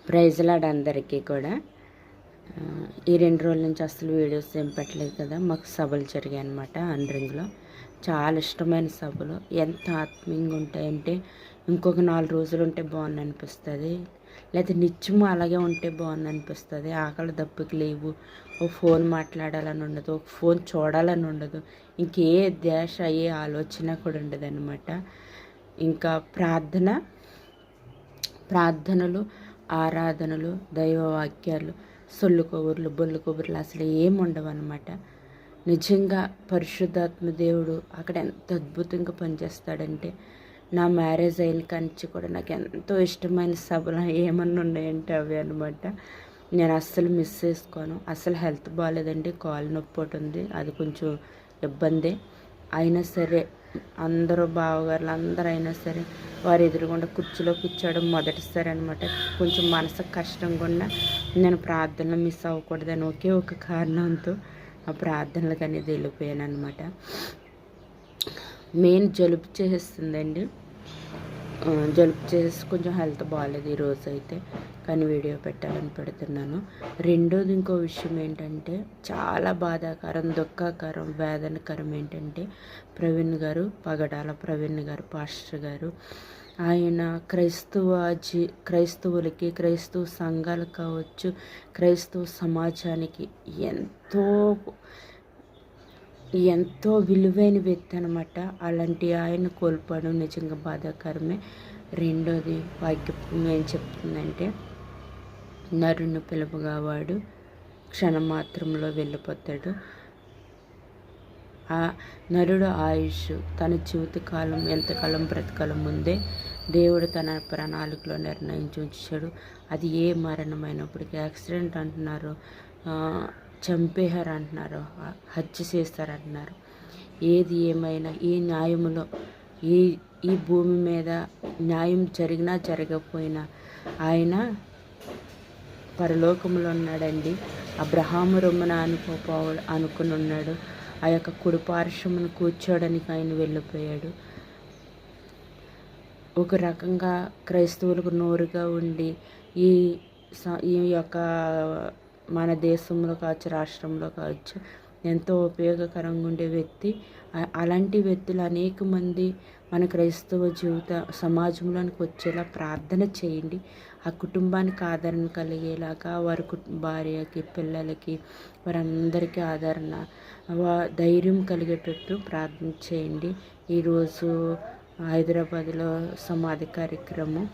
Praise lord అందరికీ కూడా. ఈ 2 రోజుల నుంచి అసలు వీడియోస్ ఏం పెట్టలేదు కదా. మాకు సభలు జరిగాయి అన్నమాట అండ్రింగ్లో. చాలా ఇష్టమైన సభలు. ఎంత ఆత్మీయంగా ఉంటాయంటే ఇంకొక 4 రోజులు ఉంటే బాగుంది అనిపిస్తుంది, లేకపోతే నిత్యము అలాగే ఉంటే బాగుంది అనిపిస్తుంది. ఆకలి దప్పుకి లేవు, ఓ ఫోన్ మాట్లాడాలని ఉండదు, ఒక ఫోన్ చూడాలని ఉండదు, ఇంకే ధ్యాస అయ్యే ఆలోచన కూడా ఉండదు అనమాట. ఇంకా ప్రార్థనలు, ఆరాధనలు, దైవవాక్యాలు, సొల్లు కబుర్లు, బొల్లు కబుర్లు అసలు ఏముండవు అనమాట. నిజంగా పరిశుద్ధాత్మ దేవుడు అక్కడ ఎంత అద్భుతంగా పనిచేస్తాడంటే, నా మ్యారేజ్ అయిన కానించి కూడా నాకు ఎంతో ఇష్టమైన సభలు ఏమన్నా ఉన్నాయంటే అవి అనమాట. నేను అస్సలు మిస్ చేసుకోను. అసలు హెల్త్ బాగాలేదండి, కాలు నొప్పి ఒకటి ఉంది, అది కొంచెం ఇబ్బంది. అయినా సరే అందరూ బావగారులు అందరూ అయినా సరే వారి ఎదురుగుండా కుర్చీలో కూర్చోవడం మొదటిసారి అనమాట. కొంచెం మనసుకు కష్టంగా ఉన్న నేను ప్రార్థనలు మిస్ అవ్వకూడదని ఒకే ఒక కారణంతో ఆ ప్రార్థనలకు అనేది వెళ్ళిపోయాను అనమాట. మెయిన్ జలుబు చేసేస్తుందండి. జలుబు చేసి కొంచెం హెల్త్ బాగాలేదు ఈరోజు అయితే, కానీ వీడియో పెట్టాలని పెడుతున్నాను. రెండోది ఇంకో విషయం ఏంటంటే చాలా బాధాకరం, దుఃఖకరం, వేదనకరం ఏంటంటే పగడాల ప్రవీణ్ గారు పాస్టర్ గారు, ఆయన క్రైస్తవులకి, క్రైస్తవ సంఘాలకు కావచ్చు, క్రైస్తవ సమాజానికి ఎంతో విలువైన వ్యక్తి అనమాట. అలాంటి ఆయన కోల్పోవడం నిజంగా బాధాకరమే. రెండోది వాక్యం ఏం చెప్తుందంటే, నరుని పిలుపుగా వాడు క్షణమాత్రంలో వెళ్ళిపోతాడు. ఆ నరుడు ఆయుష్ తన జీవితకాలం ఎంతకాలం బ్రతకాలం ముందే దేవుడు తన ప్రణాళికలో నిర్ణయించి ఉంచాడు. అది ఏ మరణమైనప్పటికీ, యాక్సిడెంట్ అంటున్నారు, చంపేశారు అంటున్నారు, హత్య చేస్తారంటున్నారు, ఏది ఏమైనా ఈ న్యాయములో ఈ భూమి మీద న్యాయం జరిగినా జరగకపోయినా ఆయన పరలోకంలో ఉన్నాడండి. అబ్రహాము రొమ్మున అనుకుని ఉన్నాడు. ఆ యొక్క కుడి పార్శ్వమును కూర్చోడానికి ఆయన వెళ్ళిపోయాడు. ఒక రకంగా క్రైస్తవులకు నోరుగా ఉండి ఈ యొక్క మన దేశంలో కావచ్చు, రాష్ట్రంలో కావచ్చు, ఎంతో ఉపయోగకరంగా ఉండే వ్యక్తి. అలాంటి వ్యక్తులు అనేక మంది మన క్రైస్తవ సమాజంలోనికి వచ్చేలా ప్రార్థన చేయండి. ఆ కుటుంబానికి ఆదరణ కలిగేలాగా, వారి భార్యకి, పిల్లలకి, వారందరికీ ఆదరణ, ధైర్యం కలిగేటట్టు ప్రార్థన చేయండి. ఈరోజు హైదరాబాద్లో సమాధి కార్యక్రమం